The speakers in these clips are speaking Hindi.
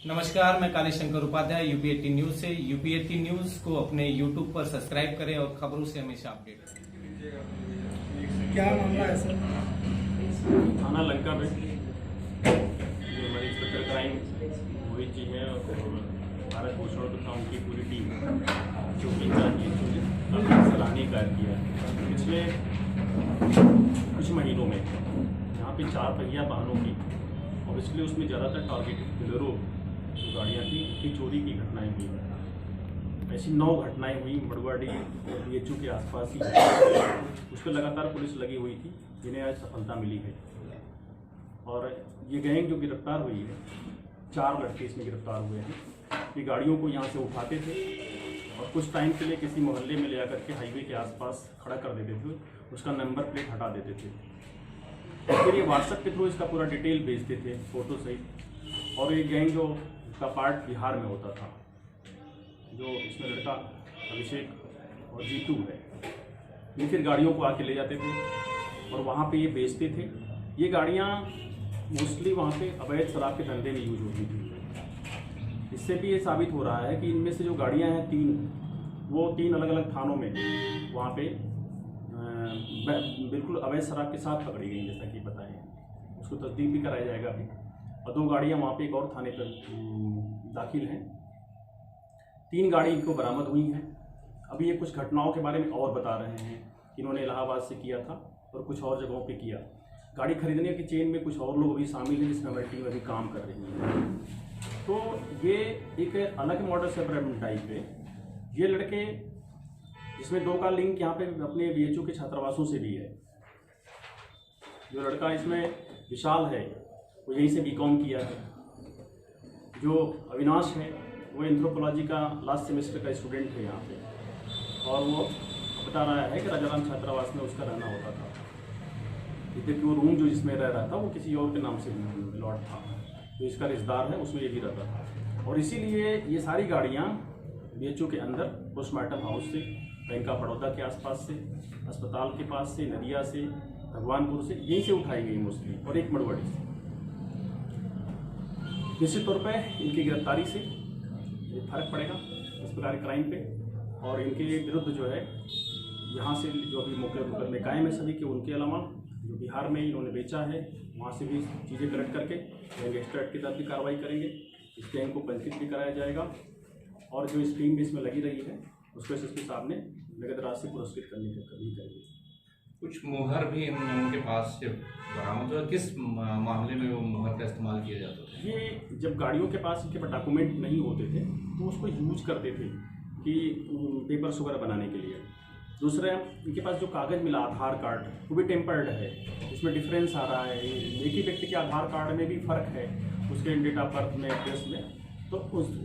नमस्कार, मैं काली शंकर उपाध्याय यूपी18 न्यूज से। यूपी18 न्यूज को अपने यूट्यूब पर सब्सक्राइब करें और खबरों से हमेशा अपडेट रहें। क्या मामला है सर? थाना लंका में जो हमारी इंस्पेक्टर क्राइम मोहित जी हैं और भारत भूषण तथा उनकी पूरी टीम जो कि काफ़ी सराहनीय कार्य किया है। पिछले कुछ महीनों में यहाँ पे 4 पहिया वाहनों की और इसलिए उसमें ज़्यादातर टारगेटेड बोलेरो जो गाड़ियाँ थी उनकी चोरी की घटनाएं हुई। ऐसी 9 घटनाएं हुई मड़ुआडी और BHU के आसपास ही। उस पर लगातार पुलिस लगी हुई थी, जिन्हें आज सफलता मिली है। और ये गैंग जो गिरफ्तार हुई है, 4 लड़के इसमें गिरफ्तार हुए हैं। ये गाड़ियों को यहाँ से उठाते थे और कुछ टाइम के लिए किसी मोहल्ले में ले आकर के हाईवे के आसपास खड़ा कर देते थे, उसका नंबर प्लेट हटा देते थे। फिर ये व्हाट्सएप के थ्रू इसका पूरा डिटेल भेजते थे फोटो सहित। और ये गैंग जो का पार्ट बिहार में होता था, जो इसमें लड़का अभिषेक और जीतू है, ये फिर गाड़ियों को आके ले जाते थे और वहाँ पे ये बेचते थे। ये गाड़ियाँ मोस्टली वहाँ पे अवैध शराब के धंधे में यूज होती थी। इससे भी ये साबित हो रहा है कि इनमें से जो गाड़ियाँ हैं 3 अलग अलग थानों में वहाँ पे बिल्कुल अवैध शराब के साथ पकड़ी गई, जैसा कि बताएं। उसको तस्दीक भी कराया जाएगा अभी। और 2 गाड़ियाँ वहाँ पे एक और थाने पर दाखिल हैं। 3 गाड़ी इनको बरामद हुई हैं। अभी ये कुछ घटनाओं के बारे में और बता रहे हैं कि इन्होंने इलाहाबाद से किया था और कुछ और जगहों पे किया। गाड़ी खरीदने की चेन में कुछ और लोग भी शामिल हैं, जिसमें हमारी टीम अभी काम कर रही है। तो ये एक अलग मॉडल से टाइप है। ये लड़के, जिसमें 2 का लिंक यहाँ पे अपने BHU के छात्रावासों से भी है। जो लड़का इसमें विशाल है, वो यहीं से B.Com किया है। जो अविनाश है, वो एंथ्रोपोलॉजी का लास्ट सेमेस्टर का स्टूडेंट है यहाँ पे, और वो बता रहा है कि राजाराम छात्रावास में उसका रहना होता था। जबकि वो रूम जो जिसमें रह रहा था वो किसी और के नाम से लॉट था, जो इसका रिश्तेदार है उसमें ये भी रहता था। और इसीलिए ये सारी गाड़ियाँ BHU के अंदर पोस्टमार्टम हाउस से, बैंक ऑफ बड़ौदा के आसपास से, अस्पताल के पास से, नदिया से, भगवानपुर से, यहीं से उठाई गई मोस्टली, और एक मड़ुआडी से। निश्चित तौर पे इनकी गिरफ्तारी से फर्क पड़ेगा इस प्रकार के क्राइम पे। और इनके विरुद्ध जो है यहाँ से जो अभी मुकदमे कायम है सभी के, उनके अलावा जो बिहार में इन्होंने बेचा है वहाँ से भी चीज़ें कलेक्ट करके गैंगस्टर एक्ट के तहत भी कार्रवाई करेंगे। इस गैंग को पंजीकृत भी कराया जाएगा। और जो स्कीम भी इसमें लगी रही है उसको SSP साहब ने नगद राशि पुरस्कृत करने के कभी करेंगे। कुछ मोहर भी इन लोगों के पास से बरामद हुआ। किस मामले में वो मोहर का इस्तेमाल किया जाता था? ये जब गाड़ियों के पास इनके डॉक्यूमेंट नहीं होते थे तो उसको यूज करते थे कि पेपर्स वगैरह बनाने के लिए। दूसरा, इनके पास जो कागज़ मिला आधार कार्ड, वो भी टेम्पर्ड है। इसमें डिफरेंस आ रहा है। एक ही व्यक्ति के आधार कार्ड में भी फ़र्क है, उसके डेट ऑफ बर्थ में, एड्रेस में। तो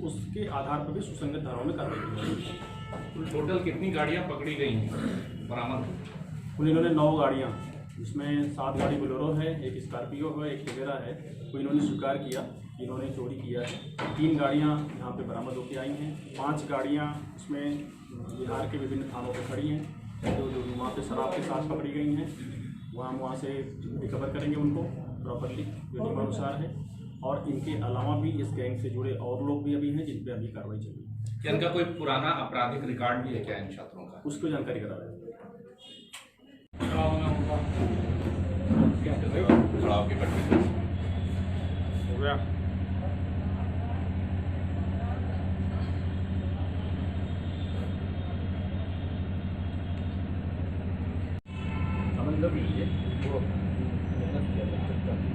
उसके आधार पर भी सुसंगत धाराओं में कार्रवाई की जाएगी। टोटल कितनी गाड़ियाँ पकड़ी गई बरामद? इन्होंने 9 गाड़ियाँ, जिसमें 7 गाड़ी बोलेरो है, एक स्कॉर्पियो है, एक टवेरा है, वो इन्होंने स्वीकार किया कि इन्होंने चोरी किया है। 3 गाड़ियाँ यहाँ पे बरामद होकर आई हैं। 5 गाड़ियाँ इसमें बिहार के विभिन्न थानों पे खड़ी हैं, जो वहाँ पे शराब के साथ पकड़ी गई हैं। वहाँ से रिकवर करेंगे उनको प्रॉपरली जो नियमानुसार है। और इनके अलावा भी इस गैंग से जुड़े और लोग भी अभी हैं, जिन पर अभी कार्रवाई चल रही है। क्या इनका कोई पुराना आपराधिक रिकॉर्ड भी है क्या इन छात्रों का? उसको जानकारी करा रहे हैं। खड़ाव की पट्टी हो गया। मतलब ये वो मेहनत किया जाता है।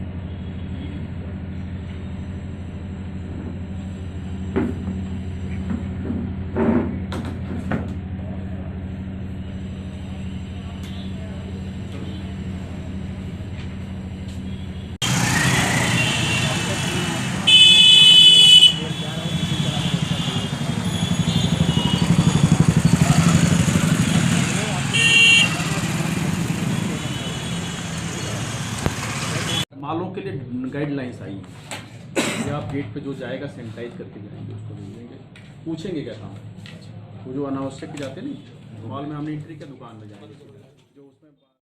मालों के लिए गाइडलाइंस आई हैं कि आप गेट पे जो जाएगा सैनिटाइज करके जाएंगे, उसको भेजेंगे। पूछेंगे क्या काम, वो जो अनावश्यक जाते नहीं, मॉल में हमने एंट्री किया, दुकान में जाएंगे।